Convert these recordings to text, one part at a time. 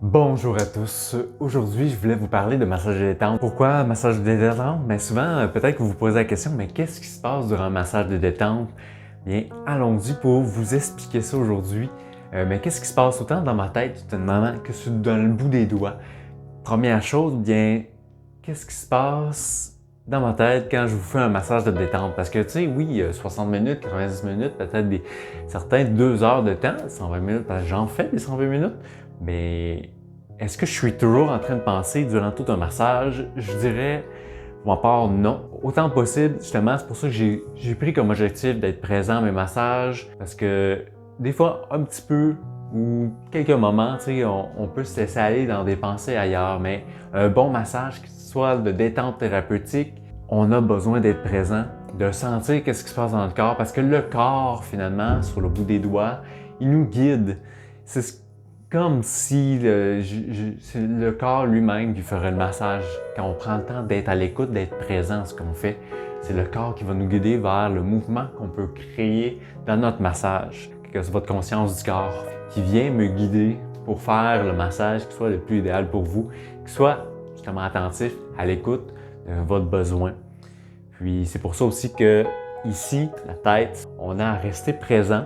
Bonjour à tous. Aujourd'hui, je voulais vous parler de massage de détente. Pourquoi massage de détente? Bien souvent, peut-être que vous vous posez la question, mais qu'est-ce qui se passe durant un massage de détente? Bien, allons-y pour vous expliquer ça aujourd'hui. Mais qu'est-ce qui se passe autant dans ma tête, tout moment, que dans le bout des doigts? Première chose, bien, qu'est-ce qui se passe dans ma tête quand je vous fais un massage de détente? Parce que, tu sais, oui, 60 minutes, 90 minutes, peut-être certains 2 heures de temps, 120 minutes, parce que j'en fais des 120 minutes, mais est-ce que je suis toujours en train de penser durant tout un massage? Je dirais, pour ma part, non. Autant possible, justement, c'est pour ça que j'ai pris comme objectif d'être présent à mes massages, parce que des fois, un petit peu, ou quelques moments, tu sais, on peut se laisser aller dans des pensées ailleurs, mais un bon massage, que ce soit de détente thérapeutique, on a besoin d'être présent, de sentir qu'est-ce qui se passe dans le corps, parce que le corps, finalement, sur le bout des doigts, il nous guide. Comme si c'est le corps lui-même qui ferait le massage. Quand on prend le temps d'être à l'écoute, d'être présent à ce qu'on fait, c'est le corps qui va nous guider vers le mouvement qu'on peut créer dans notre massage. Que c'est votre conscience du corps qui vient me guider pour faire le massage qui soit le plus idéal pour vous, qui soit justement attentif à l'écoute de votre besoin. Puis c'est pour ça aussi que ici, la tête, on a à rester présent,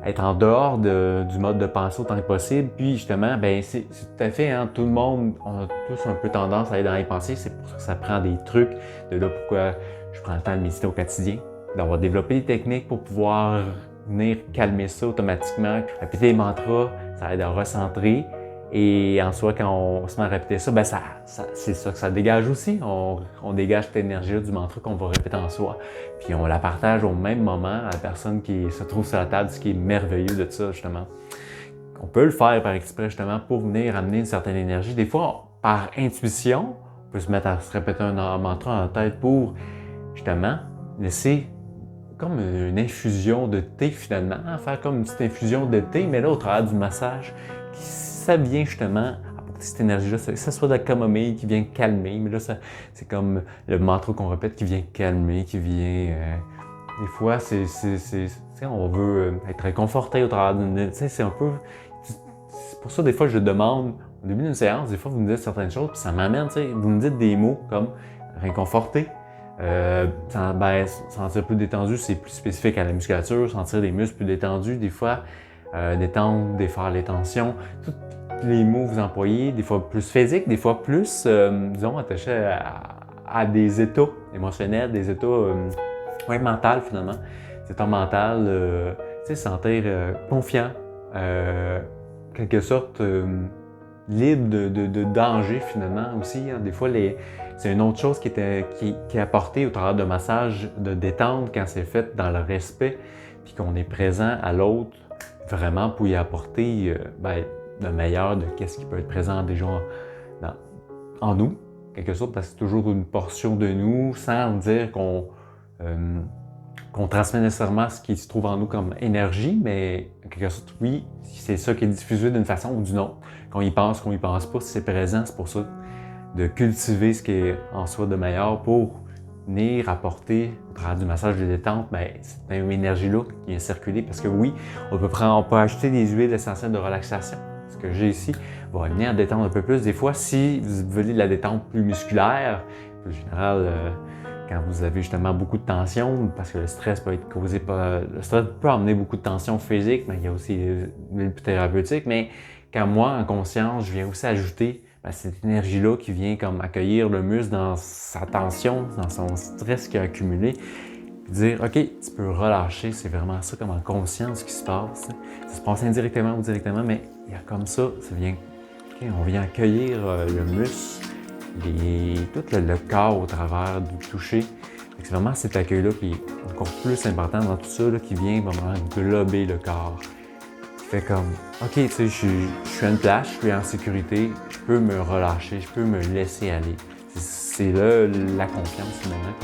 être en dehors du mode de pensée autant que possible. Puis justement, ben c'est tout à fait, tout le monde, on a tous un peu tendance à aller dans les pensées. C'est pour ça que ça prend des trucs. De là pourquoi je prends le temps de méditer au quotidien, d'avoir développé des techniques pour pouvoir venir calmer ça automatiquement. Répéter les mantras, ça aide à recentrer. Et en soi, quand on se met à répéter ça, ben c'est ça que ça dégage aussi. On dégage cette énergie-là du mantra qu'on va répéter en soi. Puis on la partage au même moment à la personne qui se trouve sur la table, ce qui est merveilleux de ça, justement. On peut le faire par exprès, justement, pour venir amener une certaine énergie. Des fois, par intuition, on peut se mettre à se répéter un mantra en tête pour, justement, laisser comme une infusion de thé, finalement. Faire comme une petite infusion de thé, mais là, au travers du massage, ça vient justement apporter cette énergie-là, que ce soit de la camomille qui vient calmer, mais là, c'est comme le mantra qu'on répète qui vient calmer, qui vient... des fois, on veut être réconforté au travers d'une... C'est un peu... C'est pour ça, des fois, je demande, au début d'une séance, des fois, vous me dites certaines choses, puis ça m'amène, vous me dites des mots comme réconforter, sentir plus détendu, c'est plus spécifique à la musculature, sentir des muscles plus détendus, des fois, détendre, défaire les tensions, tous les mots que vous employez, des fois plus physiques, des fois plus, disons, attachés à des états émotionnels, des états mentaux finalement, des états mentaux, tu sais, sentir confiant, quelque sorte libre de danger finalement aussi. Des fois, c'est une autre chose qui est apportée au travers de massage de détente quand c'est fait dans le respect, puis qu'on est présent à l'autre vraiment pour y apporter le meilleur de ce qui peut être présent déjà en nous, quelque sorte, parce que c'est toujours une portion de nous, sans dire qu'on transmet nécessairement ce qui se trouve en nous comme énergie, mais en quelque sorte, oui, c'est ça qui est diffusé d'une façon ou d'une autre. Qu'on y pense, qu'on y pense pas, si c'est présent, c'est pour ça de cultiver ce qui est en soi de meilleur pour venir apporter au travers du massage de détente, cette même énergie-là qui vient circuler. Parce que oui, on peut acheter des huiles essentielles de relaxation. Ce que j'ai ici va venir détendre un peu plus. Des fois, si vous voulez de la détente plus musculaire, en général, quand vous avez justement beaucoup de tension, parce que le stress peut être causé par... Le stress peut amener beaucoup de tension physique, mais il y a aussi l'huile thérapeutique. Mais quand moi, en conscience, je viens aussi ajouter cette énergie-là qui vient comme accueillir le muscle dans sa tension, dans son stress qu'il a accumulé, puis dire « OK, tu peux relâcher », c'est vraiment ça comme en conscience qui se passe. Ça se passe indirectement ou directement, mais il y a comme ça vient, on vient accueillir le muscle et tout le corps au travers du toucher. C'est vraiment cet accueil-là qui est encore plus important dans tout ça, qui vient vraiment glober le corps. Fait comme, OK, tu sais, je suis à une place, je suis en sécurité, je peux me relâcher, je peux me laisser aller. C'est là la confiance finalement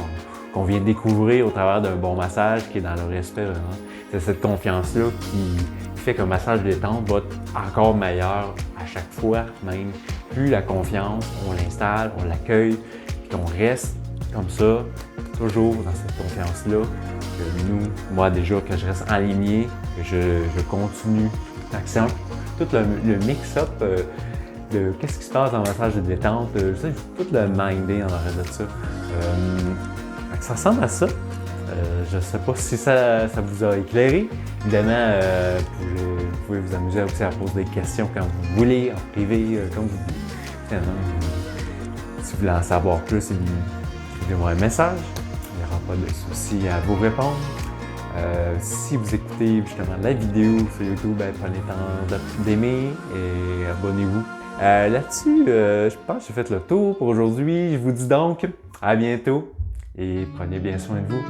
qu'on vient découvrir au travers d'un bon massage qui est dans le respect vraiment. C'est cette confiance-là qui fait qu'un massage de détente va être encore meilleur à chaque fois même. Plus la confiance, on l'installe, on l'accueille, puis qu'on reste comme ça, toujours dans cette confiance-là. Que moi déjà, que je reste aligné, que je continue l'action. Tout le mix-up de qu'est-ce qui se passe en massage de détente. Je sais, tout le mindé en arrière de ça. Ça ressemble à ça. Je ne sais pas si ça vous a éclairé. Évidemment, vous pouvez vous amuser aussi à poser des questions quand vous voulez, en privé, comme vous voulez. Si vous voulez en savoir plus, écrivez-moi un message. Il n'y aura pas de souci à vous répondre. Si vous écoutez justement la vidéo sur YouTube, prenez le temps d'aimer et abonnez-vous. Là-dessus, je pense que j'ai fait le tour pour aujourd'hui. Je vous dis donc à bientôt et prenez bien soin de vous.